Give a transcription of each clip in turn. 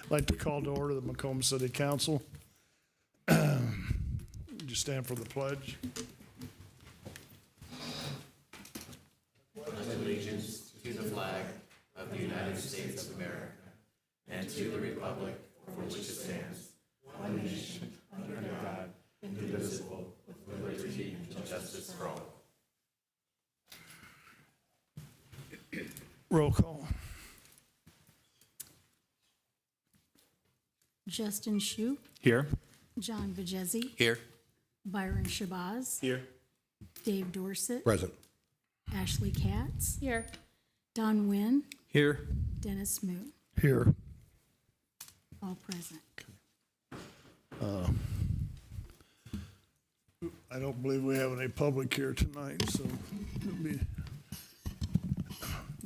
I'd like to call to order the Macomb City Council. Would you stand for the pledge? Roll call. Justin Shu, Here. John Vajezi, Here. Byron Shabazz, Here. Dave Dorset, Present. Ashley Katz, Here. Don Wynn, Here. Dennis Moon, Here. all present. I don't believe we have any public here tonight, so it'll be,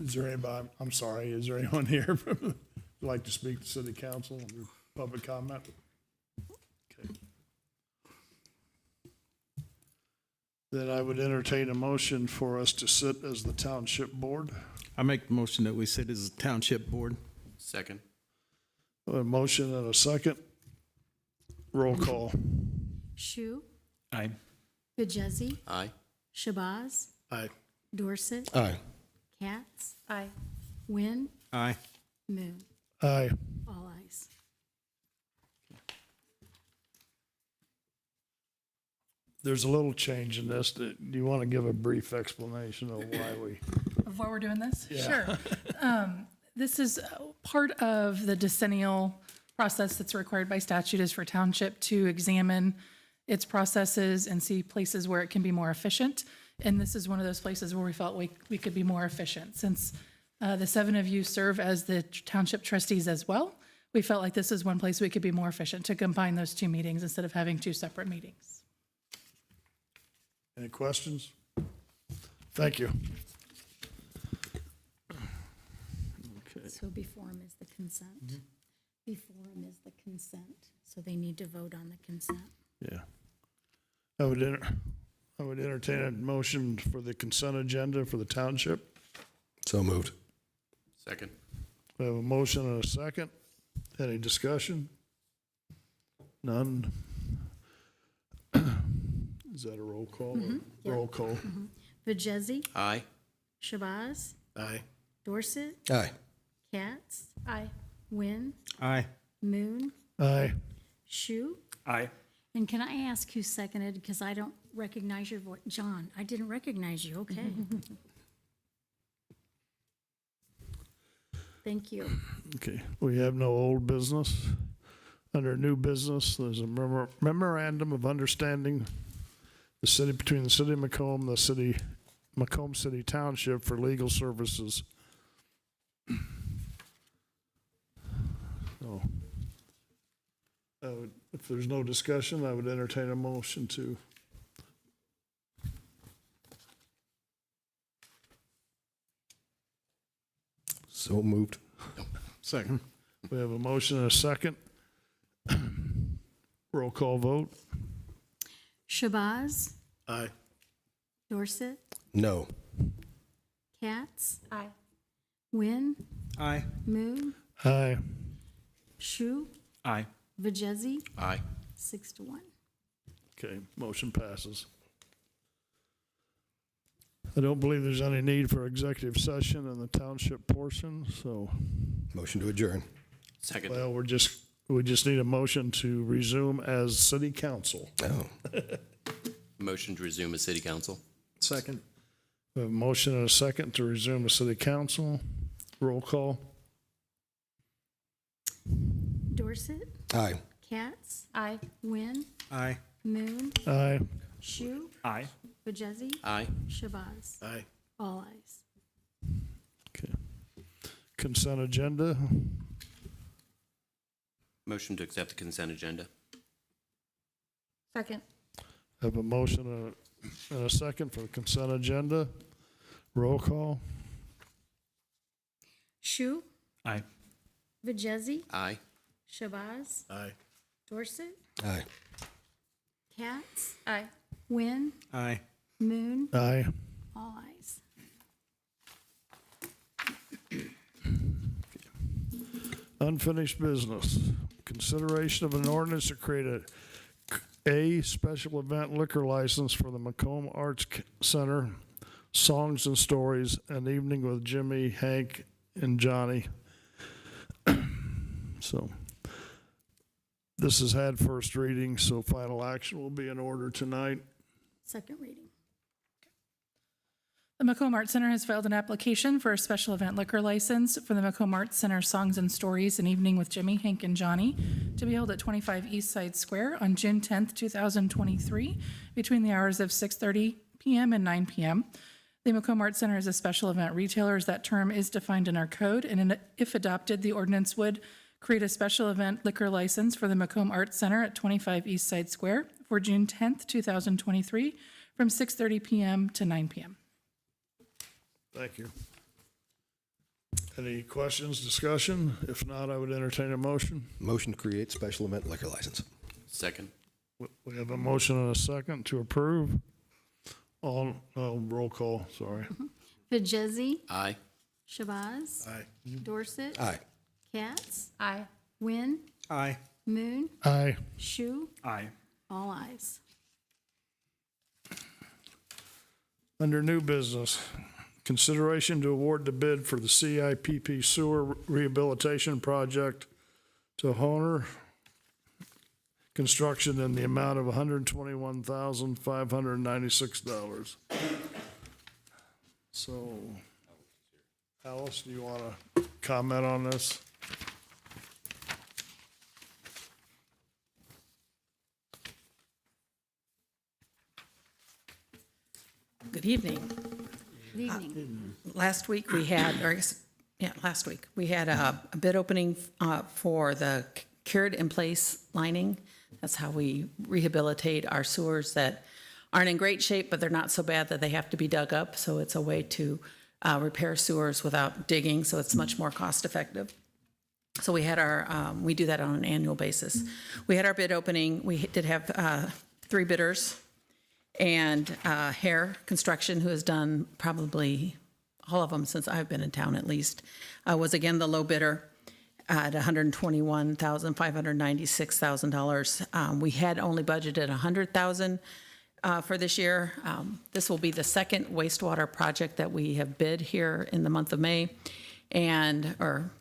is there anybody, I'm sorry, is there anyone here who'd like to speak to City Council under public comment? Okay. Then I would entertain a motion for us to sit as the Township Board. I make the motion that we sit as a township board. Second. A motion and a second. Roll call. Shu, Aye. Vajezi, Aye. Shabazz, Aye. Dorset, Aye. Katz, Aye. Wynn, Aye. Moon, Aye. all ayes. There's a little change in this. Do you want to give a brief explanation of why we? Of why we're doing this? Yeah. Sure. This is part of the decennial process that's required by statute is for township to examine its processes and see places where it can be more efficient. And this is one of those places where we felt we could be more efficient. Since the 7 of you serve as the township trustees as well, we felt like this is one place we could be more efficient to combine those 2 meetings instead of having 2 separate meetings. Any questions? Thank you. Okay. So before them is the consent. Before them is the consent, so they need to vote on the consent. Yeah. I would entertain a motion for the consent agenda for the township. So moved. Second. We have a motion and a second. Any discussion? None. Is that a roll call? Yeah. Roll call. Vajezi, Aye. Shabazz, Aye. Dorset, Aye. Katz, Aye. Wynn, Aye. Moon, Aye. Shu. Aye. And can I ask who seconded, because I don't recognize your voice? John, I didn't recognize you, okay. Thank you. Okay, we have no old business. Under new business, there's a memorandum of understanding between the city of Macomb, Macomb City Township for legal services. So, if there's no discussion, I would entertain a motion to. So moved. Second. We have a motion and a second. Roll call vote. Shabazz, Aye. Dorset, No. Katz, Aye. Wynn, Aye. Moon, Aye. Shu, Aye. Vajezi, Aye. 6-1. Okay, motion passes. I don't believe there's any need for executive session in the township portion, so, Motion to adjourn. Second. well, we just need a motion to resume as city council. Oh. Motion to resume as city council. Second. We have a motion and a second to resume as city council. Roll call. Dorset, Aye. Katz, Aye. Wynn, Aye. Moon, Aye. Shu, Aye. Vajezi, Aye. Shabazz, Aye. all ayes. Okay. Consent agenda. Motion to accept the consent agenda. Second. Have a motion and a second for the consent agenda. Roll call. Shu, Aye. Vajezi, Aye. Shabazz, Aye. Dorset, Aye. Katz, Aye. Wynn, Aye. Moon, Aye. all ayes. Unfinished business. Consideration of an ordinance to create a special event liquor license for the Macomb Arts Center, Songs and Stories, an evening with Jimmy, Hank, and Johnny. So this has had first reading, so final action will be in order tonight. Second reading. The Macomb Arts Center has filed an application for a special event liquor license for the Macomb Arts Center Songs and Stories, an evening with Jimmy, Hank, and Johnny, to be held at 25 East Side Square on June 10th, 2023, between the hours of 6:30 p.m. and 9 p.m. The Macomb Arts Center is a special event retailer, as that term is defined in our code, and if adopted, the ordinance would create a special event liquor license for the Macomb Arts Center at 25 East Side Square for June 10th, 2023, from 6:30 p.m. to 9 p.m. Thank you. Any questions, discussion? If not, I would entertain a motion. Motion to create special event liquor license. Second. We have a motion and a second to approve. Roll call, sorry. Vajezi, Aye. Shabazz, Aye. Dorset, Aye. Katz, Aye. Wynn, Aye. Moon, Aye. Shu, Aye. all ayes. Under new business, consideration to award the bid for the CIPP sewer rehabilitation project to Honer Construction in the amount of $121,596. So, Alice, do you want to comment on this? Good evening. Good evening. Last week we had, last week, we had a bid opening for the cured in place lining. That's how we rehabilitate our sewers that aren't in great shape, but they're not so bad that they have to be dug up. So it's a way to repair sewers without digging, so it's much more cost effective. So we had we do that on an annual basis. We had our bid opening. We did have 3 bidders. And Hare Construction, who has done probably all of them since I've been in town at least, was again the low bidder at $121,596,000. We had only budgeted $100,000 for this year. This will be the second wastewater project that we have bid here in the month of May, or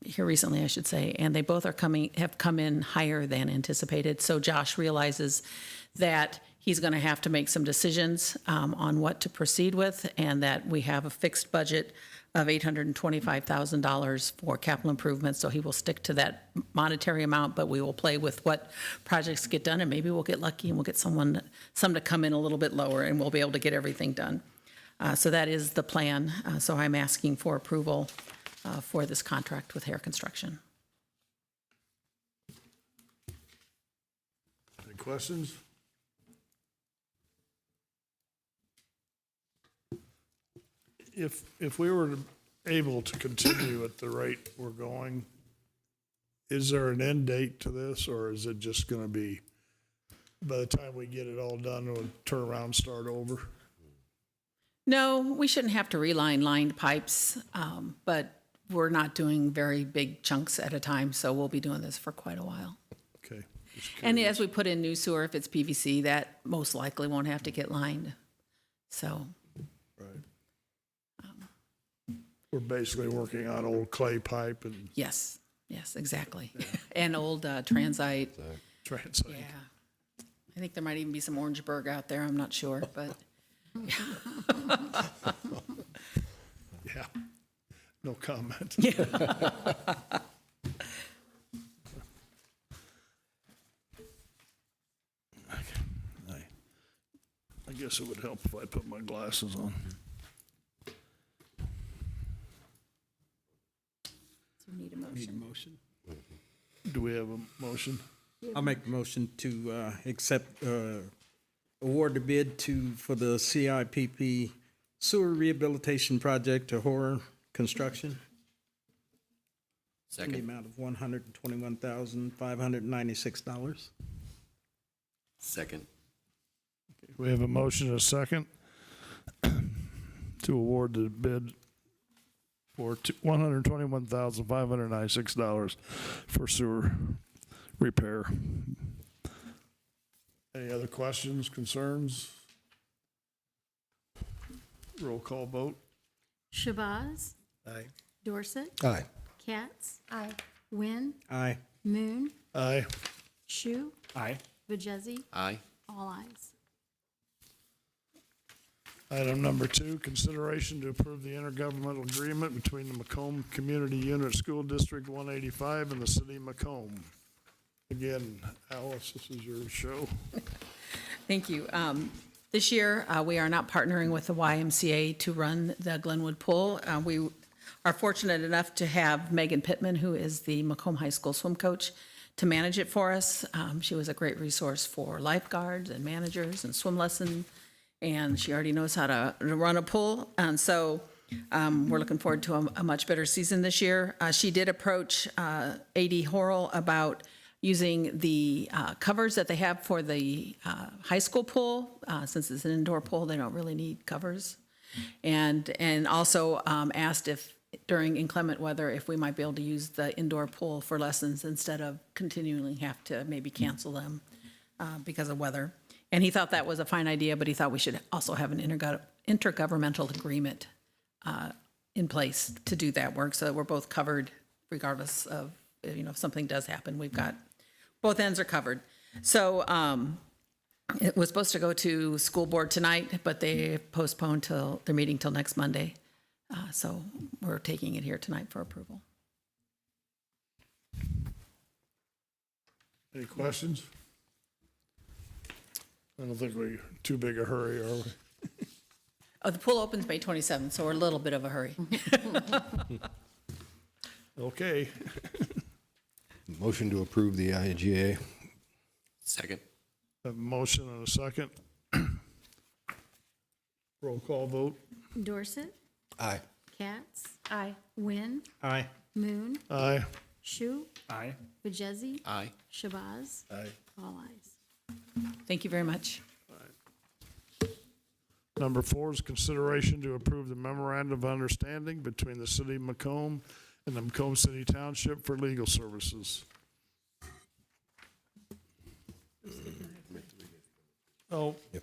here recently, I should say, and they both have come in higher than anticipated. So Josh realizes that he's going to have to make some decisions on what to proceed with, and that we have a fixed budget of $825,000 for capital improvements. So he will stick to that monetary amount, but we will play with what projects get done, and maybe we'll get lucky and we'll get some to come in a little bit lower, and we'll be able to get everything done. So that is the plan. So I'm asking for approval for this contract with Hare Construction. Any questions? If we were able to continue at the rate we're going, is there an end date to this, or is it just going to be, by the time we get it all done, we'll turn around and start over? No, we shouldn't have to reline lined pipes, but we're not doing very big chunks at a time, so we'll be doing this for quite a while. Okay. just And curious. as we put in new sewer, if it's PVC, that most likely won't have to get lined. So, Right. We're basically working on old clay pipe and yes, exactly. And old transite, transit. yeah. I think there might even be some Orangeburg out there, I'm not sure, but Yeah. No comment. I guess it would help if I put my glasses on. So we need a motion. Do we have a motion? I'll make a motion to accept, award the bid for the CIPP sewer rehabilitation project to Horror Construction in the Second. amount of $121,596. Second. We have a motion and a second to award the bid for $121,596 for sewer repair. Any other questions, concerns? Roll call vote. Shabazz? Aye. Dorset? Aye. Katz? Aye. Wynn? Aye. Moon? Aye. Shu? Aye. Vajezi? Aye. All ayes. Item number 2, consideration to approve the intergovernmental agreement between the Macomb Community Unit School District 185 and the City of Macomb. Again, Alice, this is your show. Thank you. This year, we are not partnering with the YMCA to run the Glenwood Pool. We are fortunate enough to have Megan Pittman, who is the Macomb High School swim coach, to manage it for us. She was a great resource for lifeguards and managers and swim lesson, and she already knows how to run a pool. And so we're looking forward to a much better season this year. She did approach AD Horrell about using the covers that they have for the high school pool. Since it's an indoor pool, they don't really need covers. And also asked if during inclement weather, if we might be able to use the indoor pool for lessons instead of continually have to maybe cancel them because of weather. And he thought that was a fine idea, but he thought we should also have an intergovernmental agreement in place to do that work so that we're both covered regardless of, if something does happen, we've got, both ends are covered. So it was supposed to go to school board tonight, but they postponed their meeting till next Monday. So we're taking it here tonight for approval. Any questions? I don't think we're too big a hurry, are we? Oh, the pool opens May 27th, so we're a little bit of a hurry. Okay. Motion to approve the IGA. Second. A motion and a second. Roll call vote. Dorset? Aye. Katz? Aye. Wynn? Aye. Moon? Aye. Shu? Aye. Vajezi? Aye. Shabazz? Aye. All ayes. Thank you very much. Number 4 is consideration to approve the memorandum of understanding between the City of Macomb and the Macomb City Township for legal services. Oh. Yep.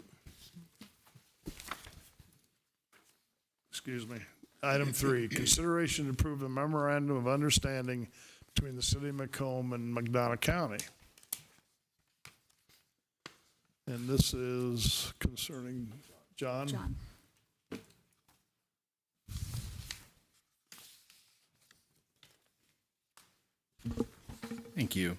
Excuse me. Item 3, consideration to approve the memorandum of understanding between the City of Macomb and McDonough County. And this is concerning John. John? Thank you.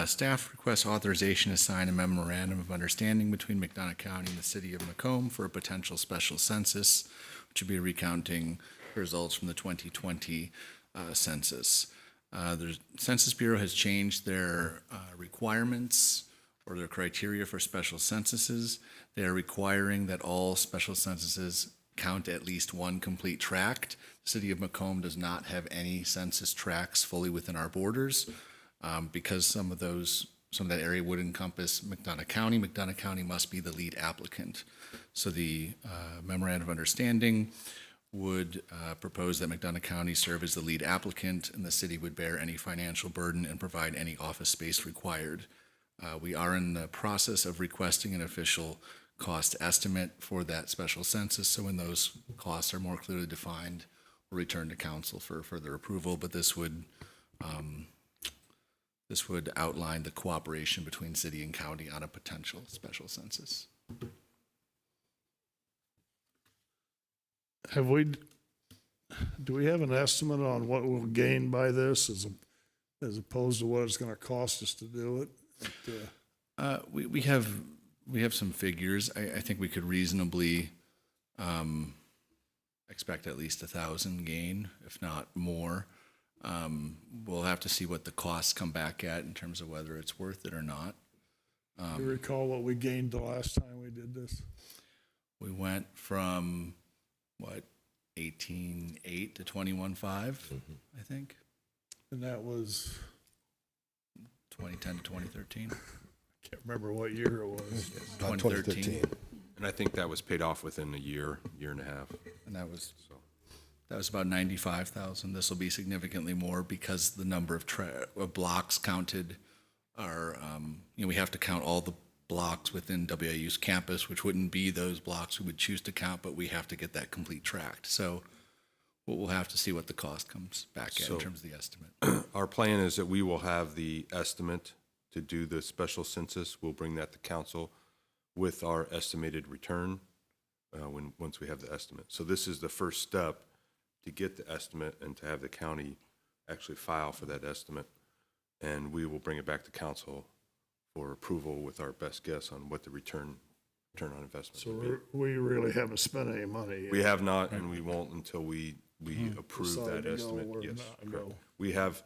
Staff requests authorization to sign a memorandum of understanding between McDonough County and the City of Macomb for a potential special census, which would be recounting results from the 2020 census. The Census Bureau has changed their requirements or their criteria for special censuses. They are requiring that all special censuses count at least one complete tract. The City of Macomb does not have any census tracts fully within our borders. Because some of that area would encompass McDonough County must be the lead applicant. So the memorandum of understanding would propose that McDonough County serve as the lead applicant and the city would bear any financial burden and provide any office space required. We are in the process of requesting an official cost estimate for that special census. So when those costs are more clearly defined, we'll return to council for further approval, but this would outline the cooperation between city and county on a potential special census. Do we have an estimate on what we'll gain by this as opposed to what it's going to cost us to do it? We have some figures. I think we could reasonably expect at least 1,000 gain, if not more. We'll have to see what the costs come back at in terms of whether it's worth it or not. Do you recall what we gained the last time we did this? We went from, 18.8 to 21.5, I think, And that was, 2010 to 2013. can't remember what year it was. 2013. And I think that was paid off within a year and a half. And that was That was about 95,000. This will be significantly more because the number of blocks counted are, we have to count all the blocks within WIU's campus, which wouldn't be those blocks we would choose to count, but we have to get that complete tracked. So we'll have to see what the cost comes back at in terms of the estimate. Our plan is that we will have the estimate to do the special census. We'll bring that to council with our estimated return once we have the estimate. So this is the first step to get the estimate and to have the county actually file for that estimate. And we will bring it back to council for approval with our best guess on what the return on investment So would be. we really haven't spent any money yet. We have not, and we won't until we approve Decide that to go estimate. or Yes, not correct. go. We have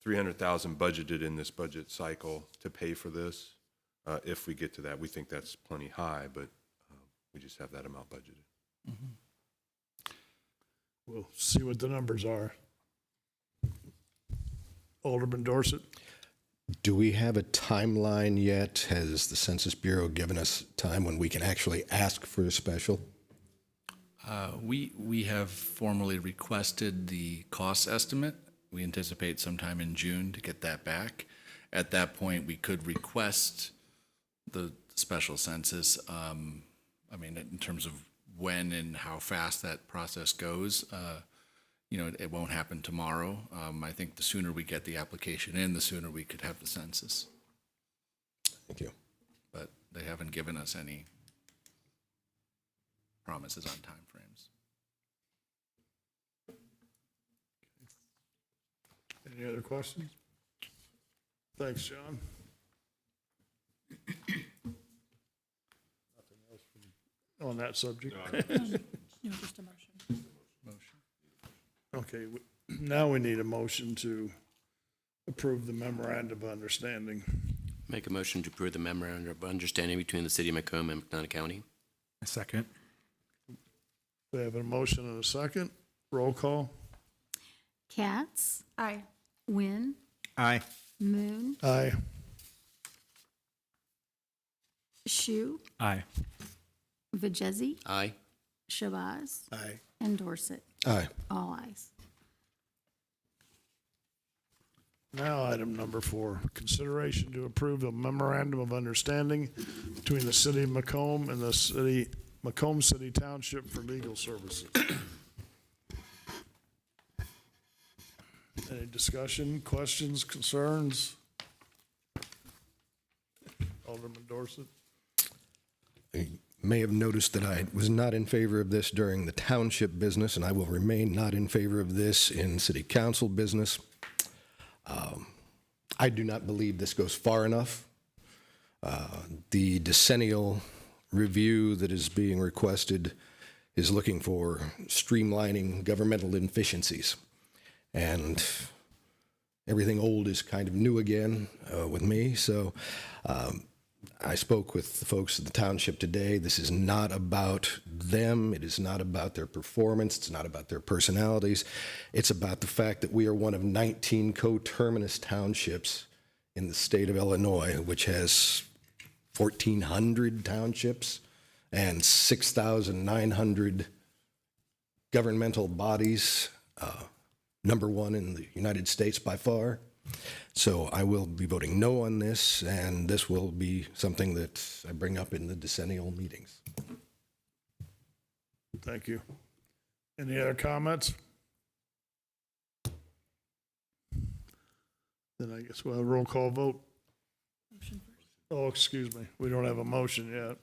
300,000 budgeted in this budget cycle to pay for this. If we get to that, we think that's plenty high, but we just have that amount budgeted. We'll see what the numbers are. Alderman Dorsett? Do we have a timeline yet? Has the Census Bureau given us time when we can actually ask for a special? We have formally requested the cost estimate. We anticipate sometime in June to get that back. At that point, we could request the special census. In terms of when and how fast that process goes, it won't happen tomorrow. I think the sooner we get the application in, the sooner we could have the census. Thank you. But they haven't given us any promises on timeframes. Any other questions? Thanks, John. Nothing else on that subject? Just a motion. Okay, now we need a motion to approve the memorandum of understanding. Make a motion to approve the memorandum of understanding between the city of Macomb and McDonough County. A second. We have a motion and a second. Roll call. Katz, Aye. Wynn, Aye. Moon, Aye. Shu, Aye. Vajezi, Aye. Shabazz, Aye. and Dorsett. Aye. All ayes. Now, item number 4, consideration to approve a memorandum of understanding between the city of Macomb and the Macomb City Township for legal services. Any discussion, questions, concerns? Alderman Dorsett? You may have noticed that I was not in favor of this during the township business, and I will remain not in favor of this in city council business. I do not believe this goes far enough. The decennial review that is being requested is looking for streamlining governmental inefficiencies. And everything old is kind of new again with me. So I spoke with the folks at the township today. This is not about them. It is not about their performance. It's not about their personalities. It's about the fact that we are one of 19 coterminous townships in the state of Illinois, which has 1,400 townships and 6,900 governmental bodies, number one in the United States by far. So I will be voting no on this, and this will be something that I bring up in the decennial meetings. Thank you. Any other comments? Then I guess we'll have a roll call vote. Motion first. Oh, excuse me, we don't have a motion yet.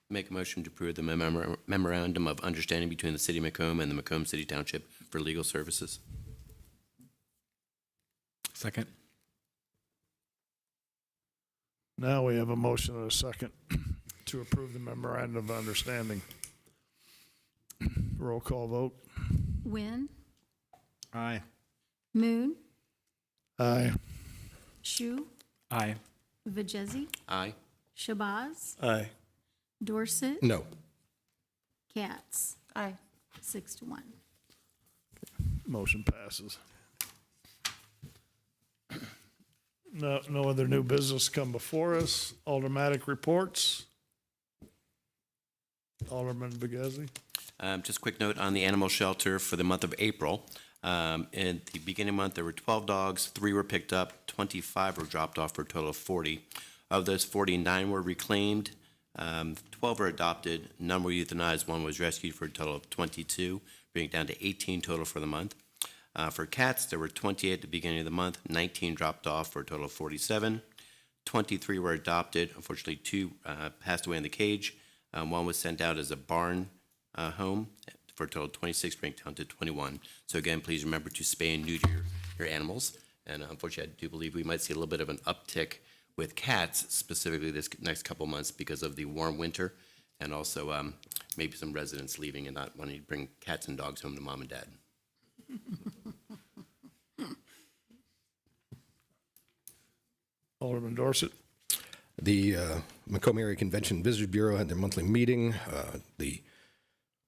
Make a motion to approve the memorandum of understanding between the city of Macomb and the Macomb City Township for legal services. Second. Now we have a motion and a second to approve the memorandum of understanding. Roll call vote. Wynn, Aye. Moon, Aye. Shu, Aye. Vajezi, Aye. Shabazz, Aye. Dorsett, No. Katz. Aye. 6-1. Motion passes. No other new business come before us. Aldermatic reports. Alderman Begezi. Just a quick note on the animal shelter for the month of April. In the beginning month, there were 12 dogs, 3 were picked up, 25 were dropped off for a total of 40. Of those 49 were reclaimed, 12 were adopted, none were euthanized, 1 was rescued for a total of 22, bringing it down to 18 total for the month. For cats, there were 28 at the beginning of the month, 19 dropped off for a total of 47. 23 were adopted. Unfortunately, 2 passed away in the cage. 1 was sent out as a barn home for a total of 26, bringing it down to 21. So again, please remember to spay and neuter your animals. And unfortunately, I do believe we might see a little bit of an uptick with cats, specifically this next couple months because of the warm winter, and also maybe some residents leaving and not wanting to bring cats and dogs home to mom and dad. Alderman Dorsett. The Macomb Area Convention Visitors Bureau had their monthly meeting. The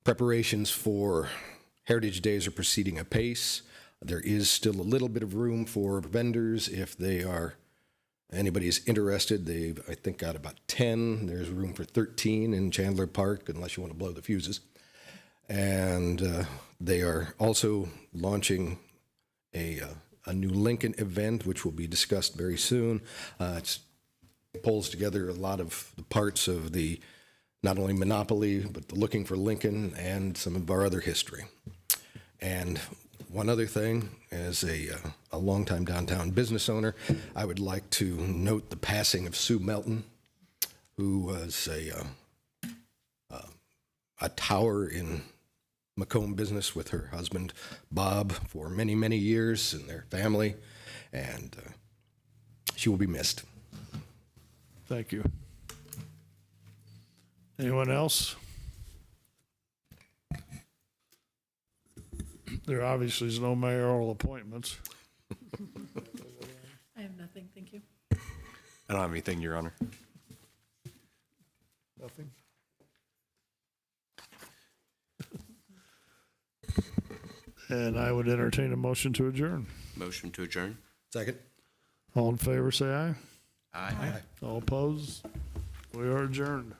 preparations for Heritage Days are proceeding apace. There is still a little bit of room for vendors if anybody is interested. They've, I think, got about 10. There's room for 13 in Chandler Park, unless you want to blow the fuses. And they are also launching a new Lincoln event, which will be discussed very soon. It pulls together a lot of the parts of the not only Monopoly, but the Looking for Lincoln and some of our other history. And one other thing, as a longtime downtown business owner, I would like to note the passing of Sue Melton, who was a tower in Macomb business with her husband, Bob, for many, many years, and their family, and she will be missed. Thank you. Anyone else? There obviously is no mayoral appointments. I have nothing, thank you. I don't have anything, Your Honor. Nothing? And I would entertain a motion to adjourn. Motion to adjourn? Second. All in favor, say aye. Aye. All opposed? We are adjourned.